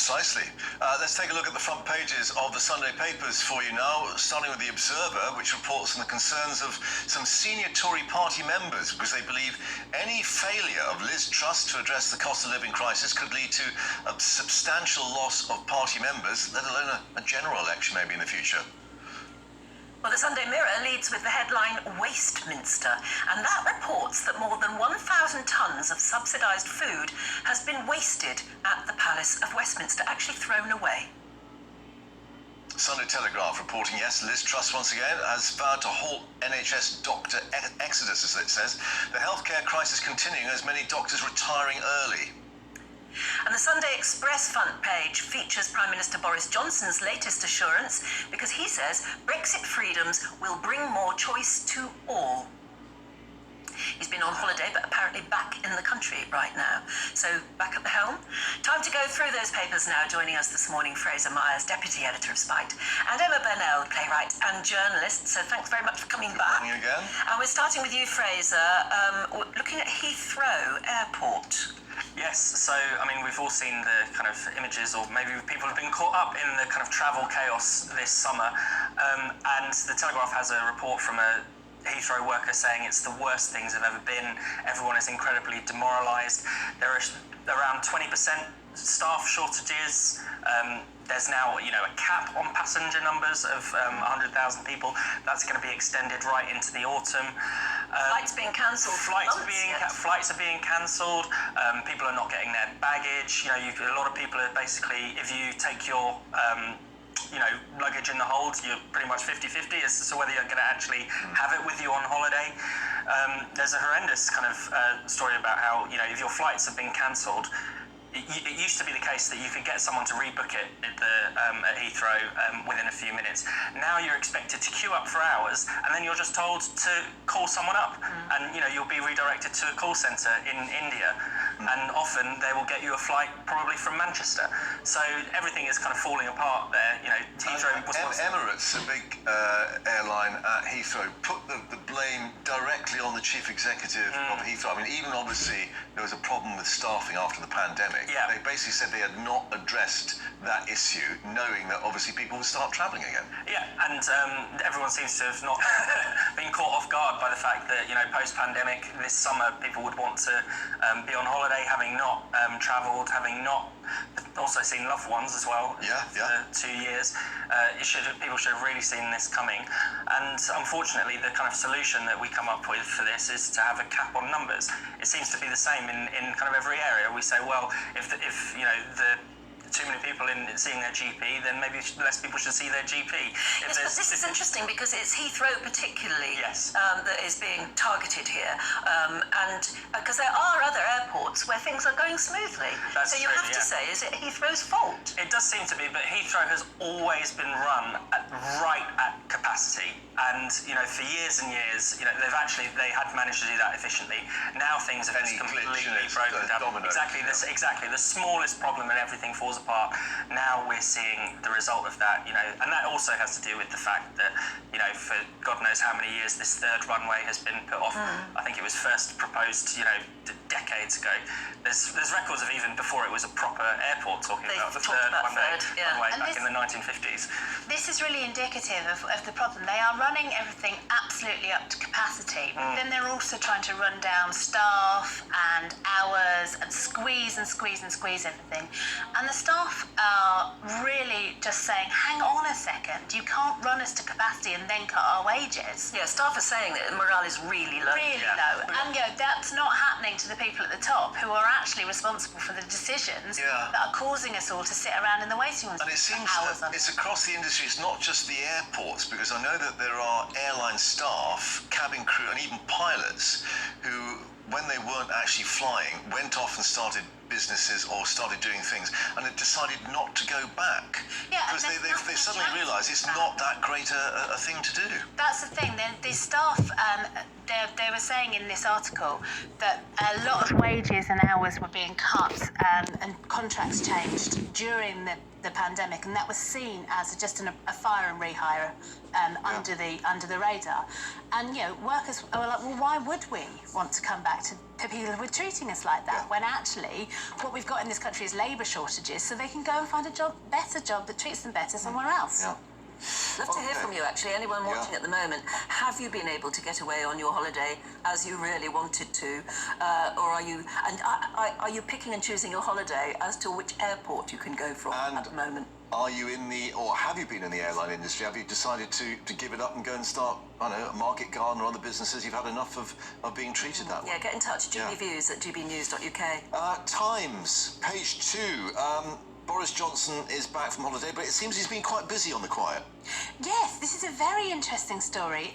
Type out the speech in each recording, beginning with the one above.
Precisely. Let's take a look at the front pages of the Sunday papers for you now, starting with The Observer, which reports on the concerns of some senior Tory party members because they believe any failure of Liz Truss to address the cost of living crisis could lead to a substantial loss of party members, let alone a general election maybe in the future. Well, the Sunday Mirror leads with the headline Wastminster, and that reports that more than 1,000 tonnes of subsidised food has been wasted at the Palace of Westminster, actually thrown away. Sunday Telegraph reporting, yes, Liz Truss once again has vowed to halt NHS doctor exodus, as it says. The healthcare crisis continuing as many doctors retiring early. And the Sunday Express front page features Prime Minister Boris Johnson's latest assurance because he says Brexit freedoms will bring more choice to all. He's been on holiday, but apparently back in the country right now. So back at the helm. Time to go through those papers now. Joining us this morning, Fraser Myers, Deputy Editor of Spite, and Emma Burnell, playwright and journalist. So thanks very much for coming back. Good morning again. And we're starting with you, Fraser, looking at Heathrow Airport. Yes, so, I mean, we've all seen the kind of images, or maybe people have been caught up in the kind of travel chaos this summer, and the Telegraph has a report from a Heathrow worker saying it's the worst things have ever been. Everyone is incredibly demoralised. There are around 20% staff shortages. There's now, a cap on passenger numbers of 100,000 people. That's going to be extended right into the autumn. Flights being cancelled. Flights are being cancelled. People are not getting their baggage. A lot of people are basically, if you take your luggage in the hold, you're pretty much 50-50 as to whether you're going to actually have it with you on holiday. There's a horrendous kind of story about how, if your flights have been cancelled, it used to be the case that you could get someone to rebook it at Heathrow within a few minutes. Now you're expected to queue up for hours, and then you're just told to call someone up, and you'll be redirected to a call centre in India, and often they will get you a flight probably from Manchester. So everything is kind of falling apart there. Heathrow was Emirates, a big airline at Heathrow, put the blame directly on the chief executive of Heathrow. I mean, even obviously there was a problem with staffing after the pandemic. Yeah. They basically said they had not addressed that issue, knowing that obviously people would start travelling again. Yeah, and everyone seems to have not been caught off guard by the fact that, post-pandemic, this summer, people would want to be on holiday, having not travelled, having not also seen loved ones as well for 2 years. People should have really seen this coming. And unfortunately, the kind of solution that we come up with for this is to have a cap on numbers. It seems to be the same in kind of every area. We say, well, if too many people in seeing their GP, then maybe less people should see their GP. Yes, but this is interesting because it's Heathrow particularly that is being targeted here, and because there are other airports where things are going smoothly. So you have to say, is it Heathrow's fault? It does seem to be, but Heathrow has always been run right at capacity, and for years and years, they had managed to do that efficiently. Now things have just completely broken down. Exactly. The smallest problem and everything falls apart. Now we're seeing the result of that, and that also has to do with the fact that, for God knows how many years this third runway has been put off. I think it was first proposed, decades ago. There's records of even before it was a proper airport talking about the third runway back in the 1950s. This is really indicative of the problem. They are running everything absolutely up to capacity. Then they're also trying to run down staff and hours and squeeze everything. And the staff are really just saying, hang on a second, you can't run us to capacity and then cut our wages. Yeah, staff are saying that morale is really low. Really low. And that's not happening to the people at the top who are actually responsible for the decisions that are causing us all to sit around in the waiting rooms. And it seems that it's across the industry, it's not just the airports, because I know that there are airline staff, cabin crew, and even pilots who, when they weren't actually flying, went off and started businesses or started doing things and had decided not to go back because they suddenly realised it's not that great a thing to do. That's the thing. The staff, they were saying in this article that a lot of wages and hours were being cut and contracts changed during the pandemic, and that was seen as just a fire and rehire under the radar. And workers were like, well, why would we want to come back people were treating us like that, when actually what we've got in this country is labour shortages, so they can go and find a better job that treats them better somewhere else. Yeah. Love to hear from you, actually. Anyone watching at the moment, have you been able to get away on your holiday as you really wanted to, or are you? And are you picking and choosing your holiday as to which airport you can go from at the moment? Are you in the, or have you been in the airline industry? Have you decided to give it up and go and start, I don't know, a market garden or other businesses? You've had enough of being treated that way. Yeah, get in touch. GBNEWS at gbnews.uk. Times, page 2. Boris Johnson is back from holiday, but it seems he's been quite busy on the quiet. Yes, this is a very interesting story.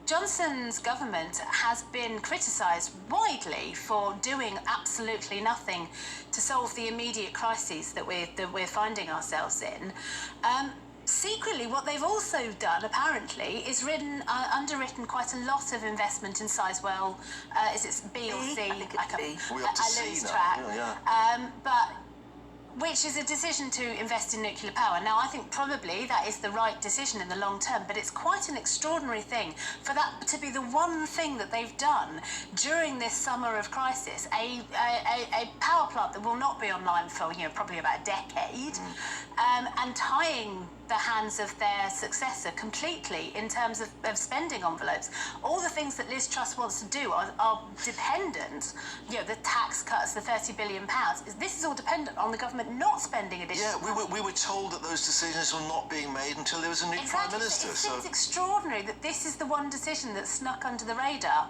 Johnson's government has been criticised widely for doing absolutely nothing to solve the immediate crises that we're finding ourselves in. Secretly, what they've also done, apparently, is underwritten quite a lot of investment in Sizewell. Is it B or C? I think it's B. We're up to I C lose now. track. Yeah. But which is a decision to invest in nuclear power. Now, I think probably that is the right decision in the long term, but it's quite an extraordinary thing for that to be the one thing that they've done during this summer of crisis, a power plant that will not be online for, probably about a decade, and tying the hands of their successor completely in terms of spending envelopes. All the things that Liz Truss wants to do are dependent, the tax cuts, the £30 billion, this is all dependent on the government not spending additional Yeah, we were told that those decisions were not being made until there was a new Prime Minister. It's extraordinary that this is the one decision that snuck under the radar.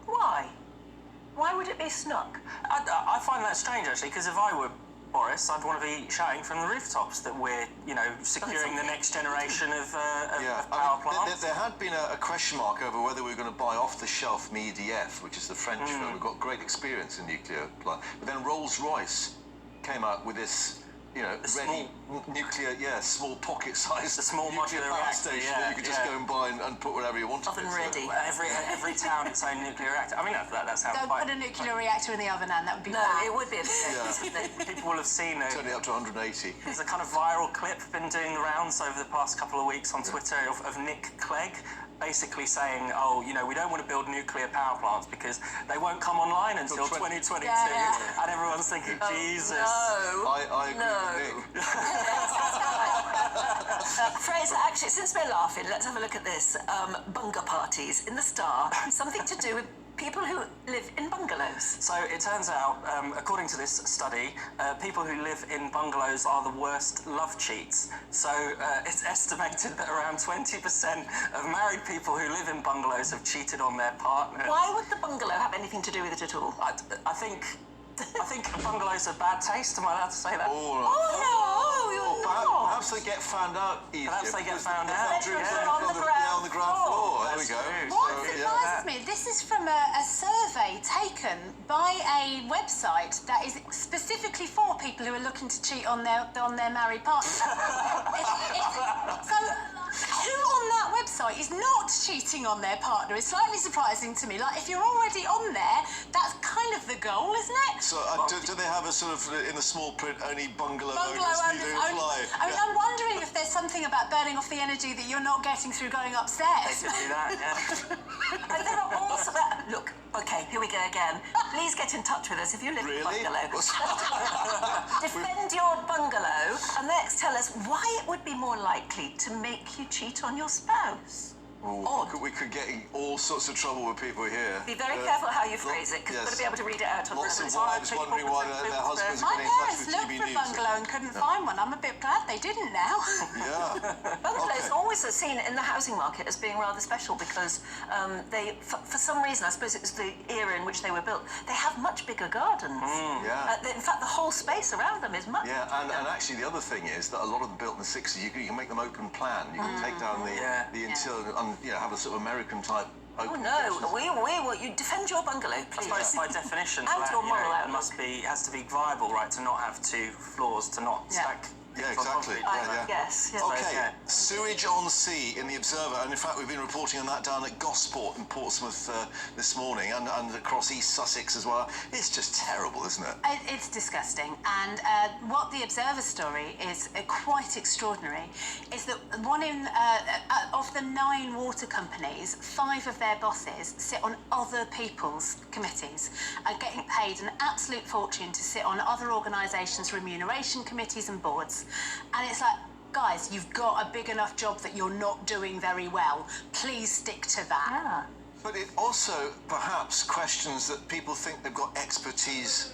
Why? Why would it be snuck? I find that strange, actually, because if I were Boris, I'd want to be shouting from the rooftops that we're, securing the next generation of power plants. There had been a question mark over whether we were going to buy off-the-shelf from EDF, which is the French firm. We've got great experience in nuclear plant. But then Rolls-Royce came out with this, ready nuclear, small pocket-sized small nuclear modular power reactor, station that you could just go and buy and put whatever you want. Oven ready. Every town its own nuclear reactor. I mean, that sounds Don't put a nuclear reactor in the oven, Anne. That would be bad. It would be a bit. People will have seen it. Turning up to 180. There's a kind of viral clip been doing the rounds over the past couple of weeks on Twitter of Nick Clegg basically saying, we don't want to build nuclear power plants because they won't come online until 2022. And everyone's thinking, Jesus. No. I agree with Nick. Fraser, actually, since we're laughing, let's have a look at this. Bunga parties in the Star. Something to do with people who live in bungalows. So it turns out, according to this study, people who live in bungalows are the worst love cheats. So it's estimated that around 20% of married people who live in bungalows have cheated on their partners. Why would the bungalow have anything to do with it at all? I think bungalows are bad taste. Am I allowed to say that? Perhaps they get found out easier. Perhaps they get found out. On the ground floor. There we go. What surprises me, this is from a survey taken by a website that is specifically for people who are looking to cheat on their married partner. So, who on that website is not cheating on their partner? It's slightly surprising to me. Like, if you're already on there, that's kind of the goal, isn't it? So, do they have a sort of, in the small print, only bungalow owners need to apply? I mean, I'm wondering if there's something about burning off the energy that you're not getting through going upstairs. They could do that, yeah. And there are also look. Okay, here we go again. Please get in touch with us if you live in a bungalow. Defend your bungalow, and next tell us why it would be more likely to make you cheat on your spouse. We could get in all sorts of trouble with people here. Be very careful how you phrase it, because you've got to be able to read it out on Lots the of wives wondering why their husbands are My getting in touch parents with looked for a GBNEWS. bungalow and couldn't find one. I'm a bit glad they didn't now. Yeah. Bungalows are always seen in the housing market as being rather special because they, for some reason, I suppose it was the era in which they were built, they have much bigger gardens. In fact, the whole space around them is much bigger. And actually the other thing is that a lot of them built in the 60s, you can make them open plan. You can take down the interior and have a sort of American type open. You defend your bungalow, please. I suppose by definition, And your moral it outlook. has to be viable, right, to not have 2 floors, to not stack. Yeah, exactly. Yes. Okay, sewage on sea in the Observer, and in fact we've been reporting on that down at Gosport in Portsmouth this morning, and across East Sussex as well. It's just terrible, isn't it? It's disgusting. And what the Observer story is quite extraordinary is that one in of the 9 water companies, 5 of their bosses sit on other people's committees and getting paid an absolute fortune to sit on other organisations' remuneration committees and boards. And it's like, guys, you've got a big enough job that you're not doing very well. Please stick to that. Yeah. But it also perhaps questions that people think they've got expertise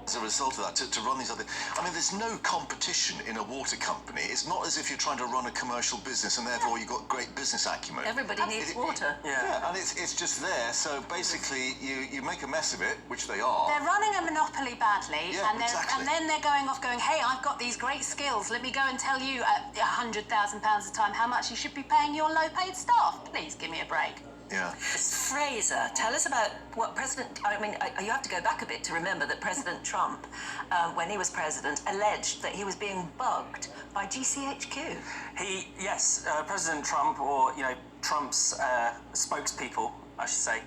as a result of that to run these other. I mean, there's no competition in a water company. It's not as if you're trying to run a commercial business and therefore you've got great business acumen. Everybody needs water. Yeah, and it's just there. So basically, you make a mess of it, which they are. They're running a monopoly badly, Yeah, and exactly. then they're going off going, hey, I've got these great skills. Let me go and tell you at £100,000 a time how much you should be paying your low-paid staff. Please give me a break. Yeah. Fraser, tell us about what you have to go back a bit to remember that President Trump, when he was president, alleged that he was being bugged by GCHQ. President Trump, or Trump's spokespeople, I should say,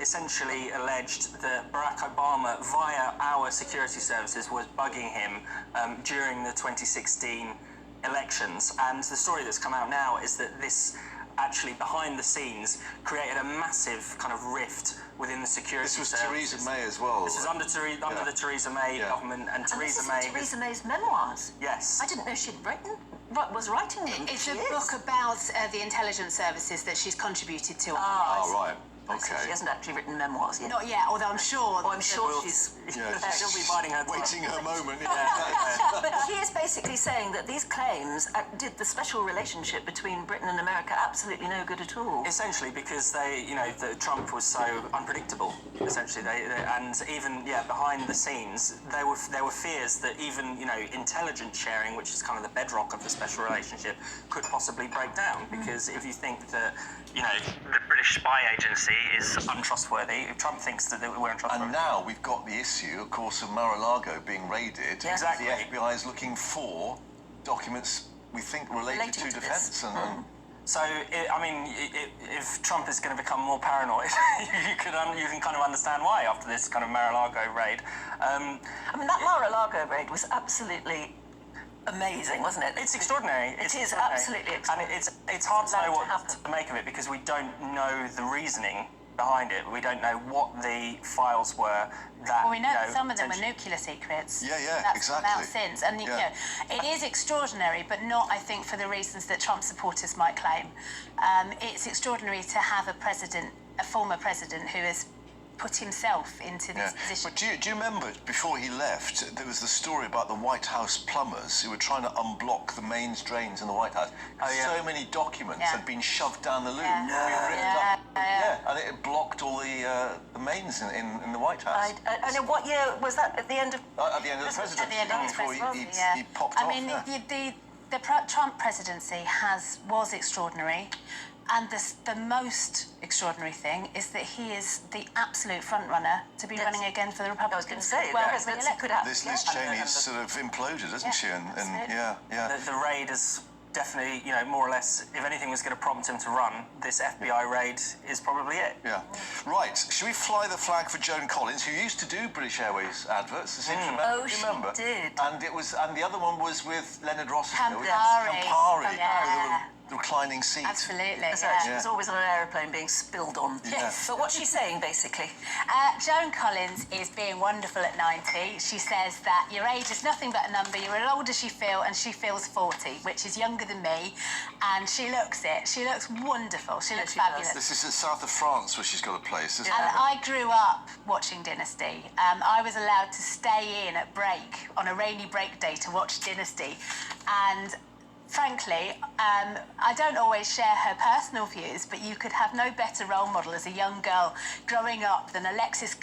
essentially alleged that Barack Obama, via our security services, was bugging him during the 2016 elections. And the story that's come out now is that this actually, behind the scenes, created a massive kind of rift within the security services. This was Theresa May as well. This was under the Theresa May government, and Theresa May. Theresa May's memoirs. Yes. I didn't know she'd was writing them. It's a book about the intelligence services that she's contributed to. Oh, right. Okay. She hasn't actually written memoirs yet. Not yet, although I'm sure. Oh, I'm sure she's she'll be biding her time. Waiting her moment. But she is basically saying that these claims did the special relationship between Britain and America absolutely no good at all. Essentially, because Trump was so unpredictable. Essentially, and even behind the scenes, there were fears that even intelligence sharing, which is kind of the bedrock of the special relationship, could possibly break down. Because if you think that the British spy agency is untrustworthy, if Trump thinks that we're untrustworthy. And now we've got the issue, of course, of Mar-a-Lago being raided. Yeah. Exactly. The FBI is looking for documents we think related to defence. So, if Trump is going to become more paranoid, you can kind of understand why after this kind of Mar-a-Lago raid. That Mar-a-Lago raid was absolutely amazing, wasn't it? It's extraordinary. It is absolutely extraordinary. And it's hard to know what to make of it because we don't know the reasoning behind it. We don't know what the files were that. Well, we know that some of them were nuclear secrets. Yeah, That's exactly. come out since, and it is extraordinary, but not, I think, for the reasons that Trump supporters might claim. It's extraordinary to have a former president who has put himself into this position. But do you remember, before he left, there was the story about the White House plumbers who were trying to unblock the mains drains in the White House. So many documents had been shoved down the loop, been ripped up. And it blocked all the mains in the White House. And in what year was that? At the end of... At the end of the presidency. At the end of his before presidency, he popped off. I mean, the Trump presidency was extraordinary. And the most extraordinary thing is that he is the absolute front runner to be running again for the Republicans. I was going to say, presidency could happen. Liz Cheney's sort of imploded, hasn't she? And The raid is definitely, more or less, if anything was going to prompt him to run, this FBI raid is probably it. Yeah. Right. Should we fly the flag for Joan Collins, who used to do British Airways adverts? Do you remember? Oh, do you she remember? did. And the other one was with Leonard Ross. Campari. With the reclining seat. Absolutely. That's right. She was always on an aeroplane being spilled on. Yes. But what's she saying, basically? Joan Collins is being wonderful at 90. She says that your age is nothing but a number. You're as old as you feel, and she feels 40, which is younger than me. And she looks it. She looks wonderful. She looks fabulous. This is the south of France where she's got a place, isn't it? And I grew up watching Dynasty. I was allowed to stay in at break, on a rainy break day, to watch Dynasty. And frankly, I don't always share her personal views, but you could have no better role model as a young girl growing up than Alexis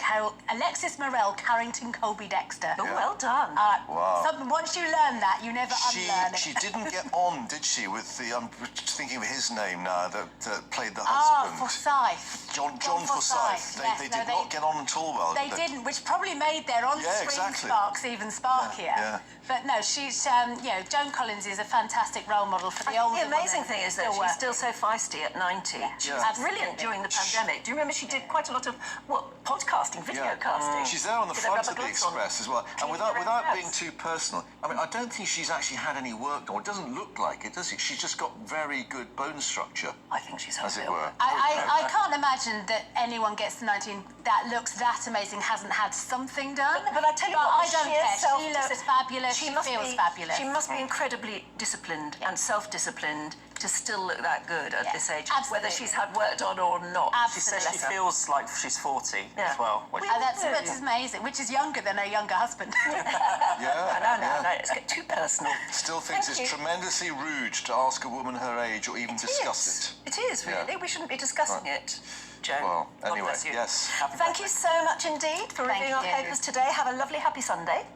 Morel Carrington Colby Dexter. Oh, well done. Wow. Once you learn that, you never unlearn it. She didn't get on, did she, with the, I'm thinking of his name now, that played the husband. Forsyth. John Forsyth. Yes, they did not get on at all well. They didn't, which probably made their on-screen sparks even sparkier. Yeah. But no, she's, Joan Collins is a fantastic role model for the older The amazing women thing is that she's still so feisty at 90. She was brilliant during the pandemic. Do you remember she did quite a lot of what podcasting, video casting. She's there on the with her front rubber of the gloves on. Express as well. And Cleaning without her own house. being too personal, I mean, I don't think she's actually had any work done. It doesn't look like it, does it? She's just got very good bone structure, I think she's as it unreal. were. I can't imagine that anyone gets to 19 that looks that amazing hasn't had something done. But I tell you what, I don't sheer care. She looks fabulous. She must feels be, fabulous. She must be incredibly disciplined and self-disciplined to still look that good at this age, whether absolutely. she's had work done or not. She says Absolutely. she feels like she's 40 as well. Which That's amazing, which is younger than her younger husband. Yeah. No, let's get too personal. Still thinks Thank it's you. tremendously rude to ask a woman her age or even discuss it. It is, really. Yeah. We shouldn't be discussing it, Joe. Well, God anyway, bless you. yes. Thank you so much indeed for Thank reviewing our you. papers today. Have a lovely, happy Sunday.